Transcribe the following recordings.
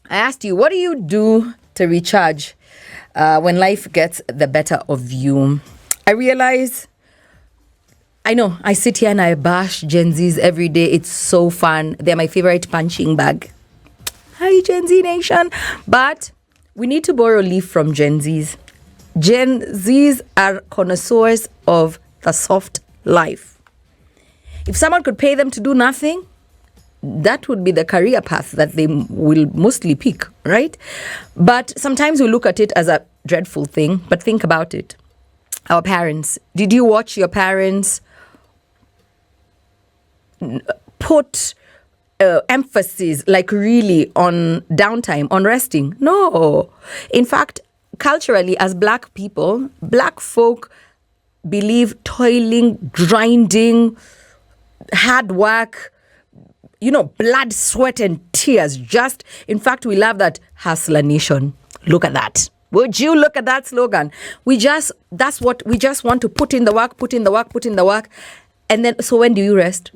I asked you, what do you do to recharge when life gets the better of you? I realize, I know, I sit here and I bash Gen Zs every day. It's so fun. They're my favorite punching bag. Hi, Gen Z Nation. But we need to borrow leaf from Gen Zs. Gen Zs are connoisseurs of the soft life. If someone could pay them to do nothing, that would be the career path that they will mostly pick, right? But sometimes we look at it as a dreadful thing, but think about it. Our parents, did you watch your parents put emphasis, like really, on downtime, on resting? No. In fact, culturally, as Black people, Black folk believe toiling, grinding, hard work, blood, sweat, and tears. In fact, we love that hustler nation. Look at that. Would you look at that slogan? We just want to put in the work. And then, so when do you rest?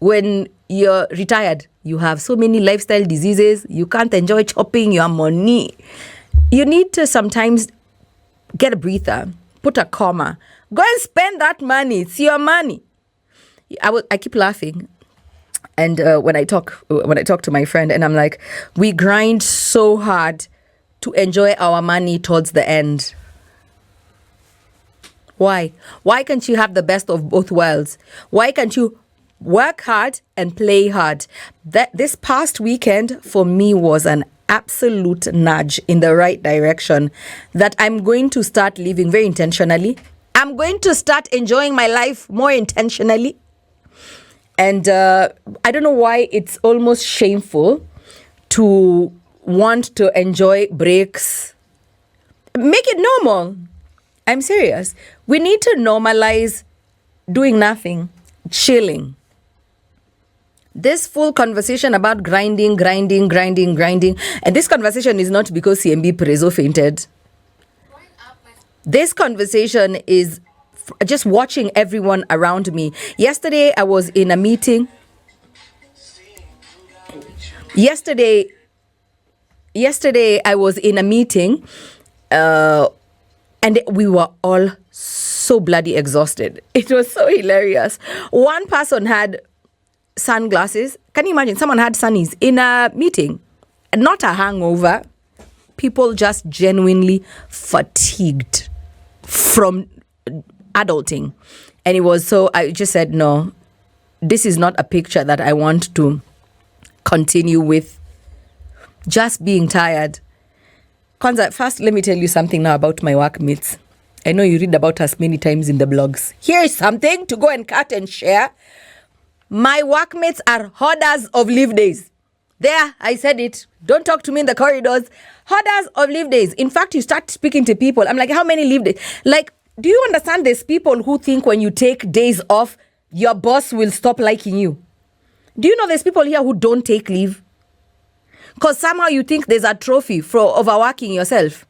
When you're retired, you have so many lifestyle diseases. You can't enjoy chopping your money. You need to sometimes get a breather, put a comma, go and spend that money. It's your money. I keep laughing. And when I talk to my friend, and I'm like, we grind so hard to enjoy our money towards the end. Why? Why can't you have the best of both worlds? Why can't you work hard and play hard? This past weekend for me was an absolute nudge in the right direction that I'm going to start living very intentionally. I'm going to start enjoying my life more intentionally. And I don't know why it's almost shameful to want to enjoy breaks. Make it normal. I'm serious. We need to normalize doing nothing, chilling. This full conversation about grinding. And this conversation is not because CMB Prezo fainted. This conversation is just watching everyone around me. Yesterday, I was in a meeting. Yesterday, I was in a meeting, and we were all so bloody exhausted. It was so hilarious. One person had sunglasses. Can you imagine? Someone had sunnies in a meeting. Not a hangover. People just genuinely fatigued from adulting. And it was so, I just said, no, this is not a picture that I want to continue with. Just being tired. Kwanza, first, let me tell you something now about my workmates. I know you read about us many times in the blogs. Here is something to go and cut and share. My workmates are hoarders of leave days. There, I said it. Don't talk to me in the corridors. Hoarders of leave days. In fact, you start speaking to people. I'm like, how many leave days? Like, do you understand there's people who think when you take days off, your boss will stop liking you? Do you know there's people here who don't take leave? Because somehow you think there's a trophy for overworking yourself.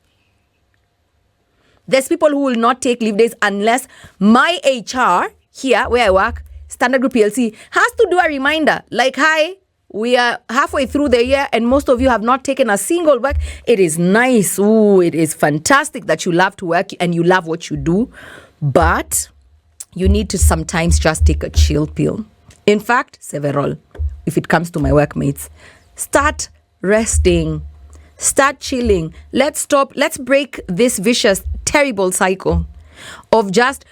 There's people who will not take leave days unless my HR here, where I work, Standard Group PLC, has to do a reminder. Like, hi, we are halfway through the year and most of you have not taken a single work. It is nice. Ooh, it is fantastic that you love to work and you love what you do. But you need to sometimes just take a chill pill. In fact, several, if it comes to my workmates. Start resting. Start chilling. Let's break this vicious, terrible cycle of just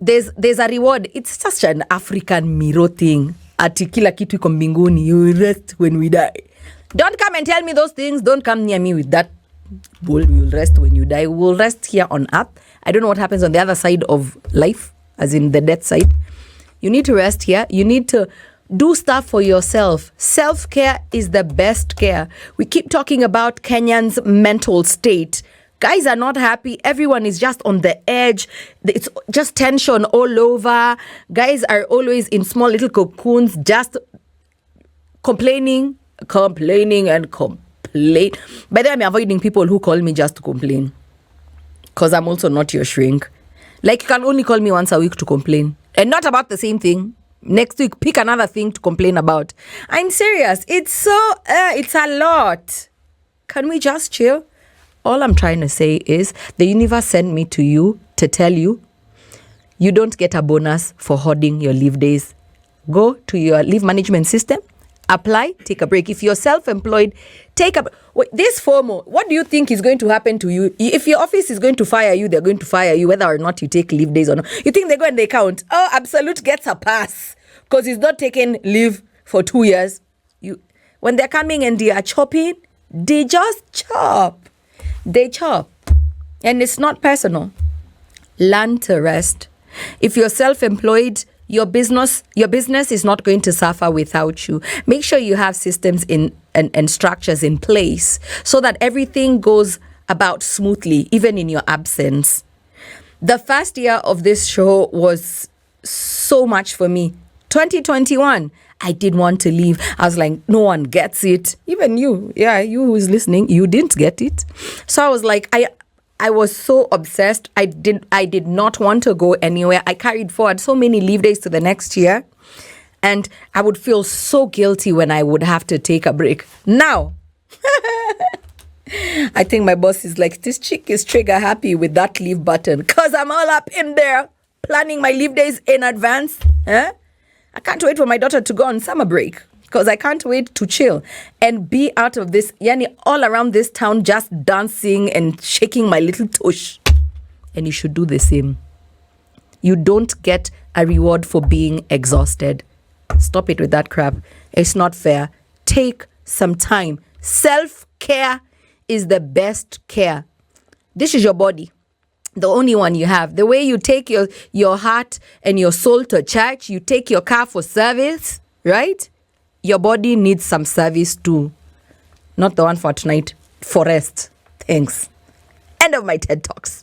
there's a reward. It's such an African Miro thing. Ati kila kitu iko mbinguni, you will rest when we die. Don't come and tell me those things. Don't come near me with that. We will rest when you die. We will rest here on earth. I don't know what happens on the other side of life, as in the death side. You need to rest here. You need to do stuff for yourself. Self-care is the best care. We keep talking about Kenyans' mental state. Guys are not happy. Everyone is just on the edge. It's just tension all over. Guys are always in small little cocoons, just complaining. By the way, I'm avoiding people who call me just to complain. Because I'm also not your shrink. Like, you can only call me once a week to complain. And not about the same thing. Next week, pick another thing to complain about. I'm serious. It's a lot. Can we just chill? All I'm trying to say is the universe sent me to you to tell you, you don't get a bonus for hoarding your leave days. Go to your leave management system, apply, take a break. If you're self-employed, take a wait, this FOMO, what do you think is going to happen to you? If your office is going to fire you, they're going to fire you whether or not you take leave days or not. You think they go and they count? Oh, Absolute gets a pass because he's not taking leave for 2 years. When they're coming and they are chopping, they just chop. They chop. And it's not personal. Learn to rest. If you're self-employed, your business is not going to suffer without you. Make sure you have systems and structures in place so that everything goes about smoothly, even in your absence. The first year of this show was so much for me. 2021, I didn't want to leave. I was like, no one gets it. Even you, you who is listening, you didn't get it. So I was like, I was so obsessed. I did not want to go anywhere. I carried forward so many leave days to the next year. And I would feel so guilty when I would have to take a break. Now, I think my boss is like, this chick is trigger happy with that leave button because I'm all up in there planning my leave days in advance. I can't wait for my daughter to go on summer break because I can't wait to chill and be out of this, all around this town, just dancing and shaking my little tush. And you should do the same. You don't get a reward for being exhausted. Stop it with that crap. It's not fair. Take some time. Self-care is the best care. This is your body. The only one you have. The way you take your heart and your soul to church, you take your car for service, right? Your body needs some service too. Not the one for tonight. For rest. Thanks. End of my TED Talks.